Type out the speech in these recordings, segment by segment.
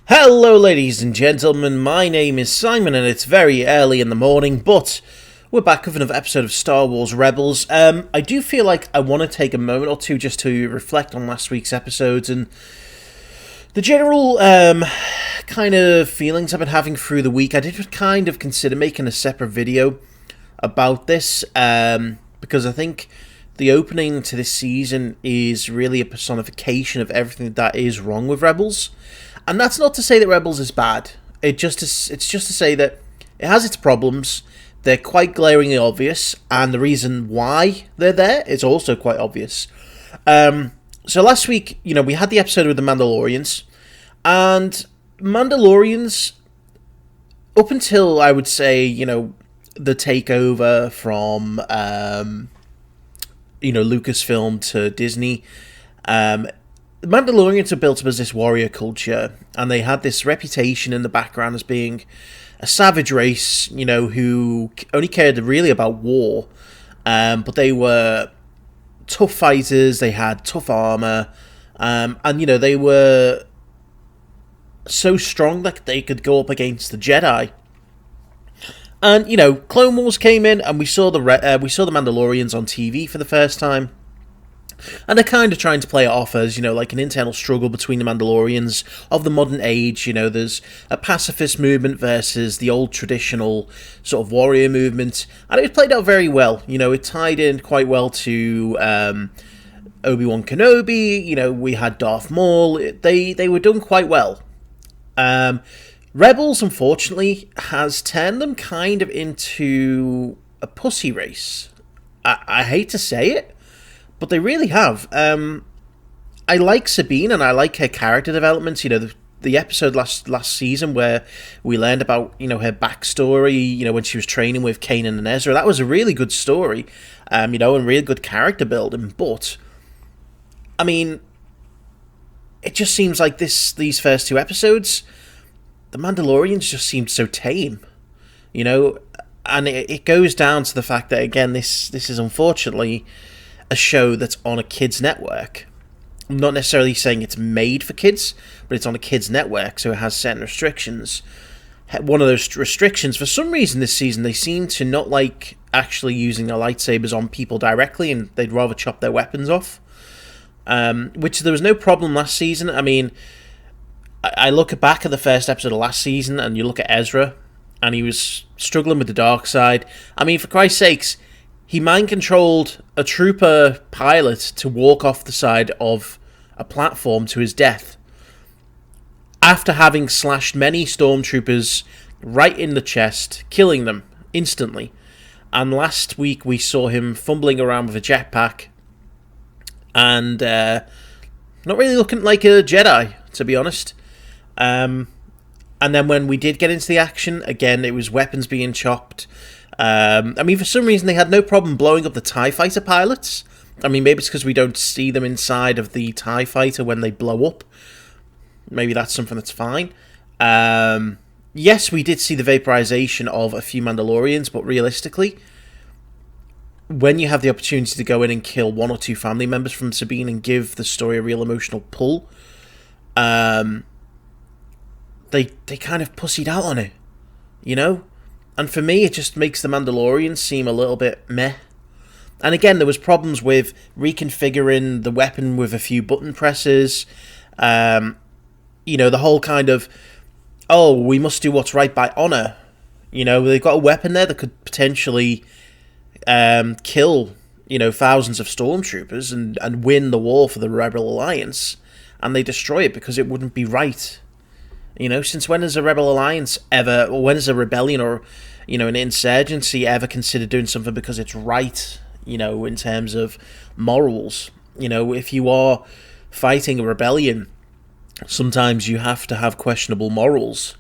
Hello ladies and gentlemen, my name is Simon and it's very early in the morning, but we're back with another episode of Star Wars Rebels. I do feel like I want to take a moment or two just to reflect on last week's episodes and the general kind of feelings I've been having through the week. I did kind of consider making a separate video about this, because I think the opening to this season is really a personification of everything that is wrong with Rebels. And that's not to say that Rebels is bad. It's just to say that it has its problems. They're quite glaringly obvious, and the reason why they're there is also quite obvious. So last week, we had the episode with the Mandalorians, and Mandalorians, up until I would say, the takeover from, Lucasfilm to Disney, the Mandalorians are built up as this warrior culture, and they had this reputation in the background as being a savage race, who only cared really about war, but they were tough fighters, they had tough armor, and, they were so strong that they could go up against the Jedi. And, Clone Wars came in, and we saw the Mandalorians on TV for the first time. And they're kind of trying to play it off as, like an internal struggle between the Mandalorians of the modern age. There's a pacifist movement versus the old traditional sort of warrior movement. And it was played out very well. It tied in quite well to Obi-Wan Kenobi. We had Darth Maul. They were done quite well. Rebels, unfortunately, has turned them kind of into a pussy race. I hate to say it, but they really have. I like Sabine, and I like her character development. The episode last season where we learned about, her backstory, when she was training with Kanan and Ezra. That was a really good story, and really good character building. But, it just seems like these first two episodes, the Mandalorians just seemed so tame, and it goes down to the fact that, again, this is unfortunately a show that's on a kids' network. I'm not necessarily saying it's made for kids, but it's on a kids' network, so it has certain restrictions. One of those restrictions, for some reason this season, they seem to not like actually using their lightsabers on people directly, and they'd rather chop their weapons off. Which there was no problem last season. I look back at the first episode of last season, and you look at Ezra, and he was struggling with the dark side. For Christ's sakes, he mind-controlled a trooper pilot to walk off the side of a platform to his death, after having slashed many stormtroopers right in the chest, killing them instantly. And last week we saw him fumbling around with a jetpack, and not really looking like a Jedi, to be honest. And then when we did get into the action, again, it was weapons being chopped. For some reason, they had no problem blowing up the TIE fighter pilots. Maybe it's because we don't see them inside of the TIE fighter when they blow up. Maybe that's something that's fine. Yes, we did see the vaporization of a few Mandalorians, but realistically, when you have the opportunity to go in and kill one or two family members from Sabine and give the story a real emotional pull, they kind of pussied out on it, And for me, it just makes the Mandalorians seem a little bit meh. And again, there was problems with reconfiguring the weapon with a few button presses. The whole kind of, we must do what's right by honor. They've got a weapon there that could potentially kill, thousands of stormtroopers and win the war for the Rebel Alliance. And they destroy it because it wouldn't be right. Since when has a Rebel Alliance ever, or when has a rebellion or, an insurgency ever considered doing something because it's right, in terms of morals? If you are fighting a rebellion, sometimes you have to have questionable morals,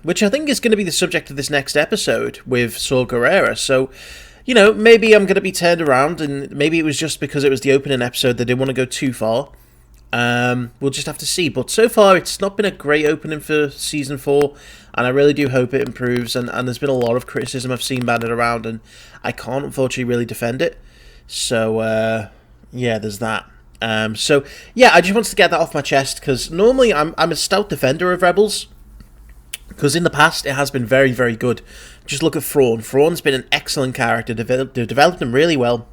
which I think is going to be the subject of this next episode with Saw Gerrera. So, maybe I'm going to be turned around, and maybe it was just because it was the opening episode they didn't want to go too far. We'll just have to see. But so far, it's not been a great opening for Season 4, and I really do hope it improves. And there's been a lot of criticism I've seen banded around, and I can't, unfortunately, really defend it. So, there's that. So yeah, I just wanted to get that off my chest because normally I'm a stout defender of Rebels because in the past it has been very, very good. Just look at Thrawn. Thrawn's been an excellent character. They've developed him really well.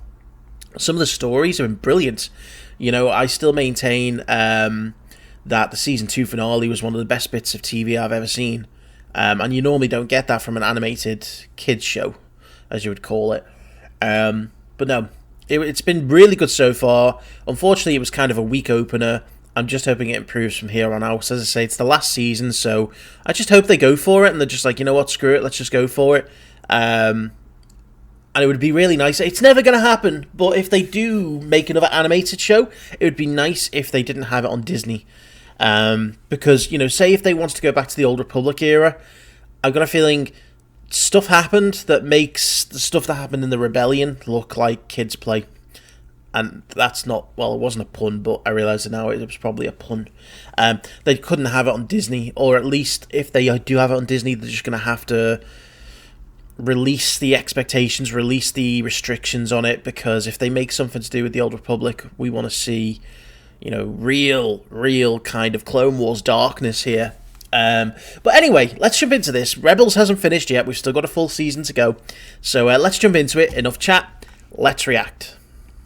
Some of the stories have been brilliant. You know, I still maintain that the season 2 finale was one of the best bits of TV I've ever seen. And you normally don't get that from an animated kids show, as you would call it. But no, it's been really good so far. Unfortunately, it was kind of a weak opener. I'm just hoping it improves from here on out. As I say, it's the last season, so I just hope they go for it, and they're just like, you know what, screw it, let's just go for it. And it would be really nice. It's never going to happen, but if they do make another animated show, it would be nice if they didn't have it on Disney. Because, you know, say if they wanted to go back to the Old Republic era, I've got a feeling stuff happened that makes the stuff that happened in the Rebellion look like kids play. And that's not, well, it wasn't a pun, but I realise now it was probably a pun. They couldn't have it on Disney, or at least if they do have it on Disney, they're just going to have to release the expectations, release the restrictions on it, because if they make something to do with the Old Republic, we want to see, you know, real kind of Clone Wars darkness here. But anyway, let's jump into this. Rebels hasn't finished yet. We've still got a full season to go. So let's jump into it. Enough chat. Let's react.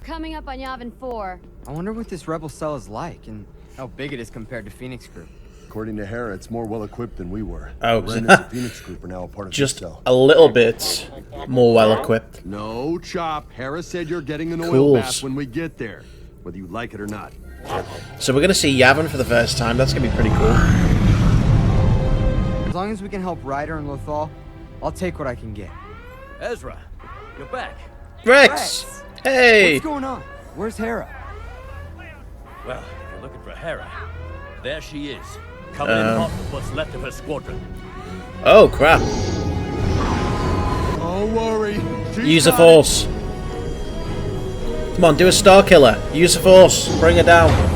Coming up on Yavin 4. I wonder what this rebel cell is like and how big it is compared to Phoenix Group. According to Hera, it's more well-equipped than we were. Oh, Remnants of Phoenix Group are now a part of just the cell. a little bit more well-equipped. No, Chop. Hera said you're getting an oil Cools. bath when we get there, whether you like it or not. So we're going to see Yavin for the first time. That's going to be pretty cool. As long as we can help Ryder and Lothal, I'll take what I can get. Ezra, you're back. Rex! Hey! What's going on? Where's Hera? Well, if you're looking for Hera, there she is, coming in hot with what's left of her squadron. Oh, crap. Don't worry. Use the Force. Come on, do a Star Killer. Use the Force. Bring her down.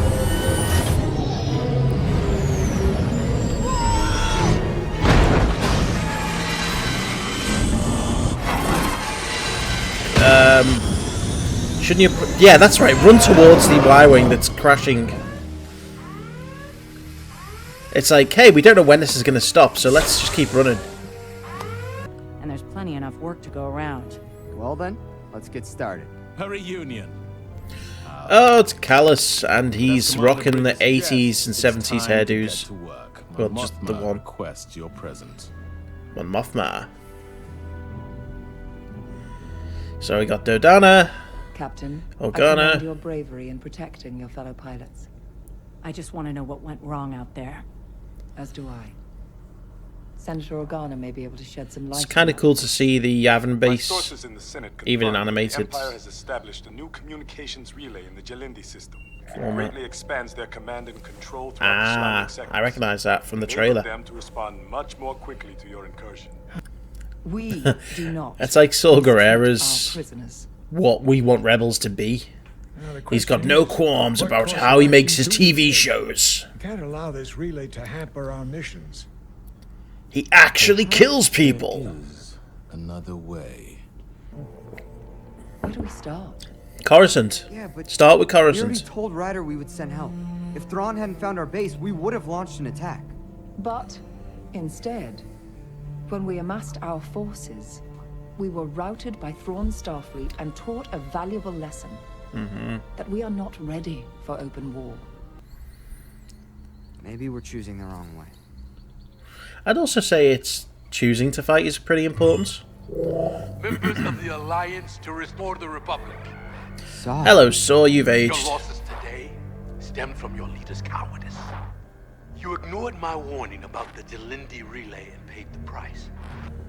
Shouldn't you... Yeah, that's right. Run towards the Y-Wing that's crashing. It's like, hey, we don't know when this is going to stop, so let's just keep running. And there's plenty enough work to go around. Well then, let's get started. A reunion. Oh, it's Callus, and he's rocking the 80s and 70s hairdos. Well, just the one. Request your presence. Mon Mothma. So we got Dodana. Captain, Organa. I commend your bravery in protecting your fellow pilots. I just want to know what went wrong out there. As do I. Senator Organa may be able to shed some light. It's kind of cool to see the Yavin base, Sources in the Senate even in confirm animated. The Empire has established a new communications relay in the Jalindi system. It Format. greatly expands their command and control throughout the surrounding sectors. I recognize that from the Enabling trailer. them to respond much more quickly to your incursion. We do not. It's like Saul mistreat Guerrera's our prisoners. what we want Rebels to be. He's got no qualms about how he makes his TV shows. We can't allow this relay to hamper our missions. He actually kills people. Another way. Where do we start? Yeah, Coruscant. but Start with we already Coruscant. told Ryder we would send help. If Thrawn hadn't found our base, we would have launched an attack. But instead, when we amassed our forces, we were routed by Thrawn's Starfleet and taught a valuable lesson. That we are not ready for open war. Maybe we're choosing the wrong way. I'd also say it's choosing to fight is pretty important. Members of the Alliance to restore the Republic. Saw. Hello, Saw, you've Your aged. losses today stemmed from your leader's cowardice. You ignored my warning about the Jalindi relay and paid the price.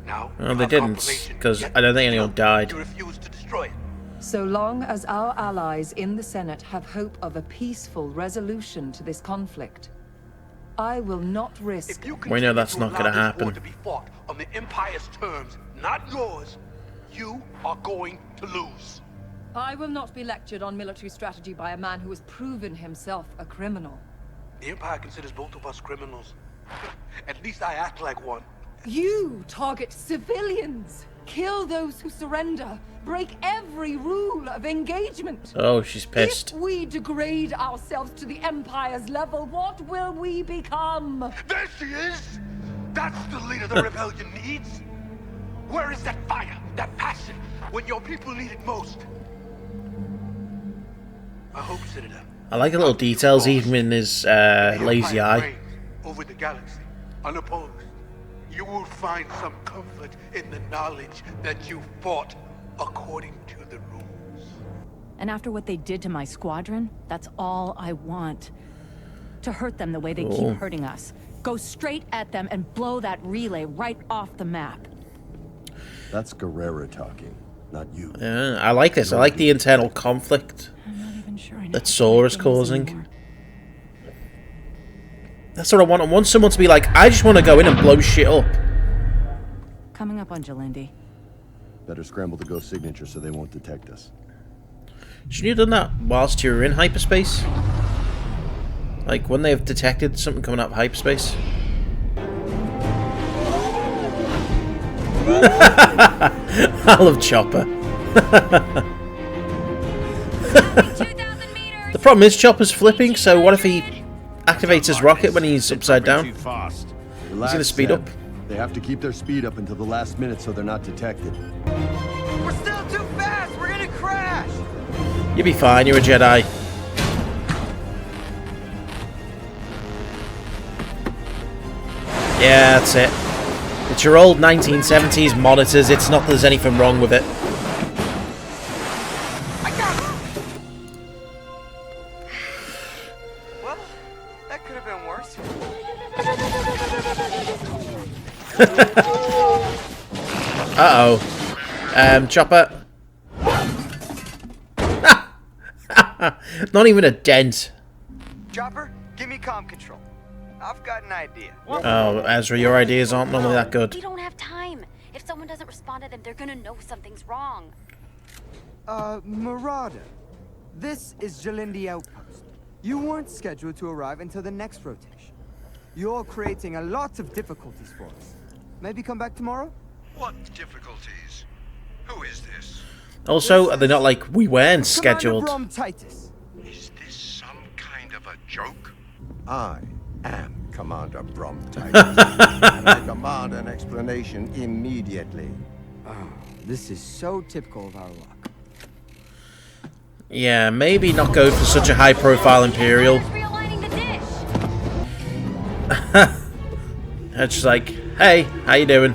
Now, Well, you they have didn't, confirmation, because yet I don't think anyone you died. refused to destroy it. So long as our allies in the Senate have hope of a peaceful resolution to this conflict, I will not risk. If you We know that's continue not to gonna allow this war happen. to be fought on the Empire's terms, not yours, you are going to lose. I will not be lectured on military strategy by a man who has proven himself a criminal. The Empire considers both of us criminals. At least I act like one. You target civilians, kill those who surrender, break every rule of engagement. Oh, she's pissed. If we degrade ourselves to the Empire's level, what will we become? There she is! That's the leader the rebellion needs! Where is that fire, that passion, when your people need it most? I hope, Citadel. I like the little details, even in his lazy eye. Reigns over the galaxy, unopposed. You will find some comfort in the knowledge that you fought according to the rules. And after what they did to my squadron, that's all I want. To hurt them the way they keep hurting us. Go straight at them and blow that relay right off the map. That's Guerrera talking, not you. Yeah, I like this. I like the internal conflict that Se4 is causing. That's what I want. I want someone to be like, I just want to go in and blow shit up. Coming up on Jalindi. Better scramble the ghost signature so they won't detect us. Shouldn't you have done that whilst you were in hyperspace? Like when they've detected something coming out of hyperspace? I love Chopper. The problem is Chopper's flipping, so what if he activates his rocket when he's upside down? He's gonna speed up. They have to keep their speed up until the last minute so they're not detected. We're still too fast! We're gonna crash! You'll be fine, you're a Jedi. Yeah, that's it. It's your old 1970s monitors, it's not that there's anything wrong with it. Well, that could have been worse. Uh-oh. Chopper. Not even a dent. Chopper, give me comm control. I've got an idea. Oh, Ezra, your ideas aren't normally that good. We don't have time. If someone doesn't respond to them, they're gonna know something's wrong. Marauder. This is Jalindi Outpost. You weren't scheduled to arrive until the next rotation. You're creating a lot of difficulties for us. Maybe come back tomorrow? What difficulties? Who is this? Also, are they not like, we weren't scheduled? Commander Titus. Is this some kind of a joke? I am Commander Brom Titus. And I demand an explanation immediately. Oh, this is so typical of our luck. Yeah, maybe not go for such a high-profile Imperial. It's just like, hey, how you doing?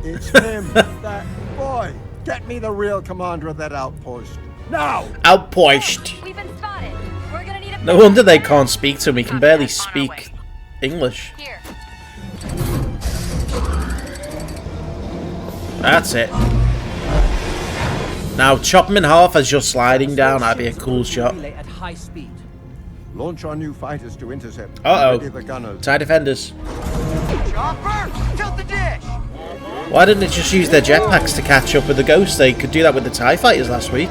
It's him, that boy. Get me the real commander of that outpost. Now! Outpost. We've been spotted. We're gonna need a No wonder they can't speak to him. He can barely speak English. Here. That's it. Now chop him in half as you're sliding down. That'd be a cool shot. At high speed. Launch our new fighters to intercept. Uh-oh. Ready the gunners. TIE defenders. Chopper, tilt the dish. Why didn't they just use their jetpacks to catch up with the ghosts? They could do that with the TIE fighters last week.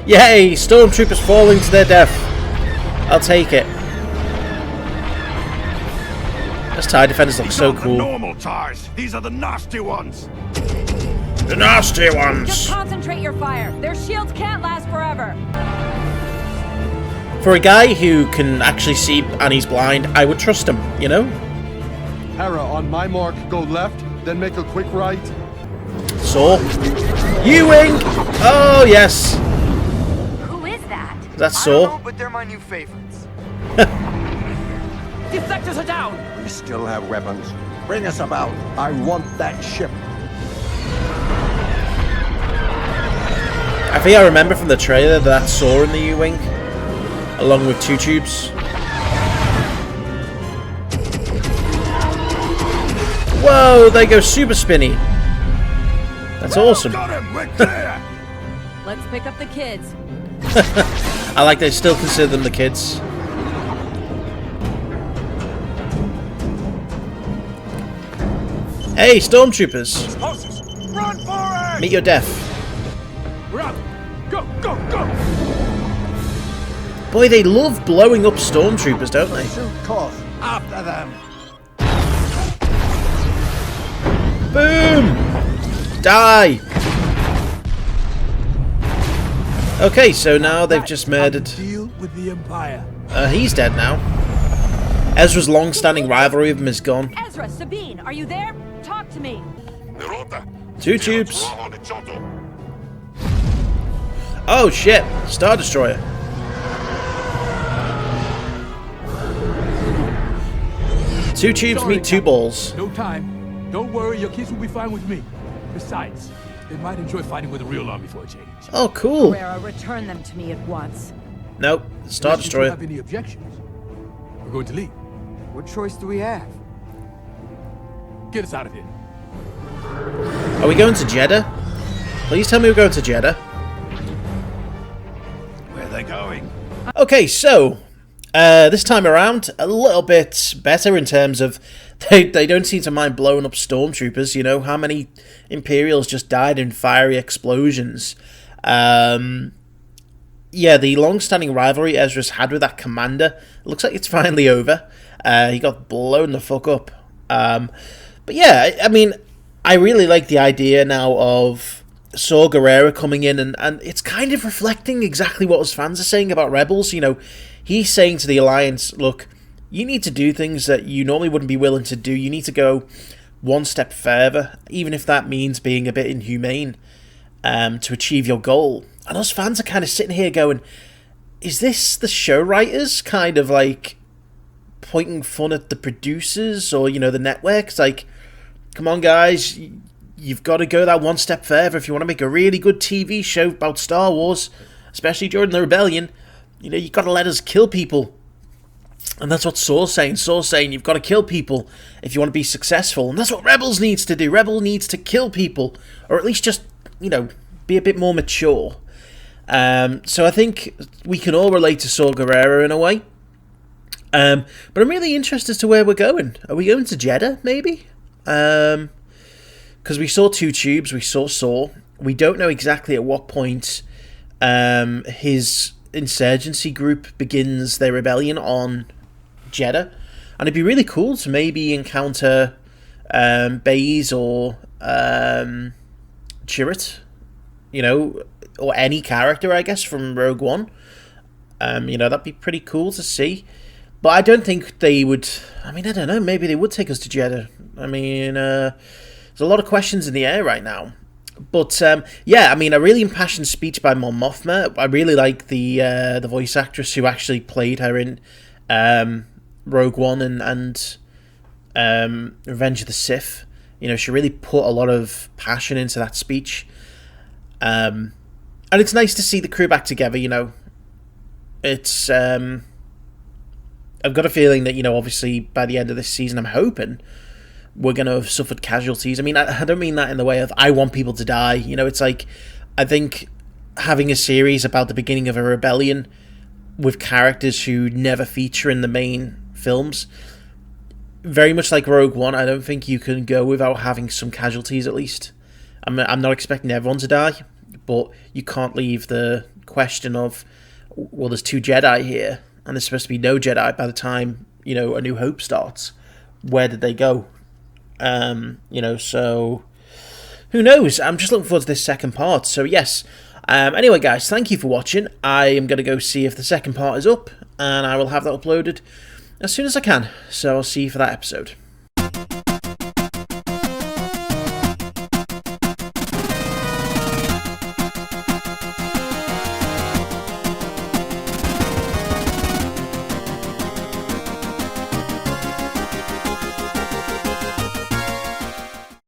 Yay! Stormtroopers falling to their death. I'll take it. Those TIE defenders look so cool. Normal TIEs. These are the nasty ones. The nasty ones. Just concentrate your fire. Their shields can't last forever. For a guy who can actually see and he's blind, I would trust him, you know? Hera, on my mark, go left, then make a quick right. So, U-Wing! Oh, yes. Who is that? That's I don't know, So. but they're my new favorites. Deflectors are down! We still have weapons. Bring us about. I want that ship. I think I remember from the trailer that So in the U-Wing, along with two tubes. Whoa, they go super spinny. That's awesome. Got him! We're clear! Let's pick up the kids. I like they still consider them the kids. Hey, stormtroopers! Explosives! Run for it! Meet your death. We're up! Go, go, go! Boy, they love blowing up stormtroopers, don't they? Shoot course after them. Boom! Die! Okay, so now they've just murdered... Deal with the Empire. He's dead now. Ezra's long-standing rivalry with him is gone. Ezra, Sabine, are you there? Talk to me. 2 tubes. Oh shit! Star Destroyer. Two tubes meet 2 balls. No time. Don't worry, your kids will be fine with me. Besides, they might enjoy fighting with the real army for a change. Oh, cool. Guerrero, return them to me at once. Nope. Star Unless you Destroyer. don't have any objections, we're going to leave. What choice do we have? Get us out of here. Are we going to Jeddah? Please tell me we're going to Jeddah. Where are they going? Okay, so this time around, a little bit better in terms of they don't seem to mind blowing up stormtroopers. You know, how many Imperials just died in fiery explosions? Yeah, the long-standing rivalry Ezra's had with that commander, it looks like it's finally over. He got blown the fuck up. But yeah, I mean, I really like the idea now of Saw Gerrera coming in, and it's kind of reflecting exactly what us fans are saying about Rebels. You know, he's saying to the Alliance, look, you need to do things that you normally wouldn't be willing to do. You need to go one step further, even if that means being a bit inhumane, to achieve your goal. And us fans are kind of sitting here going, is this the show writers kind of like pointing fun at the producers or, you know, the network? It's like, come on guys, you've got to go that one step further if you want to make a really good TV show about Star Wars, especially during the Rebellion. You know, you've got to let us kill people. And that's what Saw's saying. Saw's saying you've got to kill people if you want to be successful. And that's what Rebels needs to do. Rebel needs to kill people. Or at least just, you know, be a bit more mature. So I think we can all relate to Saw Gerrera in a way. But I'm really interested as to where we're going. Are we going to Jeddah, maybe? Because we saw 2 tubes, we saw Saw. We don't know exactly at what point his insurgency group begins their rebellion on Jeddah. And it'd be really cool to maybe encounter Baze or Chirrut, you know, or any character, I guess, from Rogue One. You know, that'd be pretty cool to see. But I don't think they would... I mean, I don't know. Maybe they would take us to Jeddah. I mean, there's a lot of questions in the air right now. But, yeah, I mean, a really impassioned speech by Mon Mothma. I really like the voice actress who actually played her in Rogue One and Revenge of the Sith. You know, she really put a lot of passion into that speech. And it's nice to see the crew back together, you know. It's... I've got a feeling that, you know, obviously by the end of this season, I'm hoping we're going to have suffered casualties. I mean, I don't mean that in the way of I want people to die. You know, it's like, I think having a series about the beginning of a rebellion with characters who never feature in the main films, very much like Rogue One, I don't think you can go without having some casualties at least. I'm not expecting everyone to die, but you can't leave the question of, well, there's 2 Jedi here, and there's supposed to be no Jedi by the time, you know, A New Hope starts. Where did they go? You know, so who knows? I'm just looking forward to this second part. So yes. Anyway, guys, thank you for watching. I am going to go see if the second part is up, and I will have that uploaded as soon as I can. So I'll see you for that episode.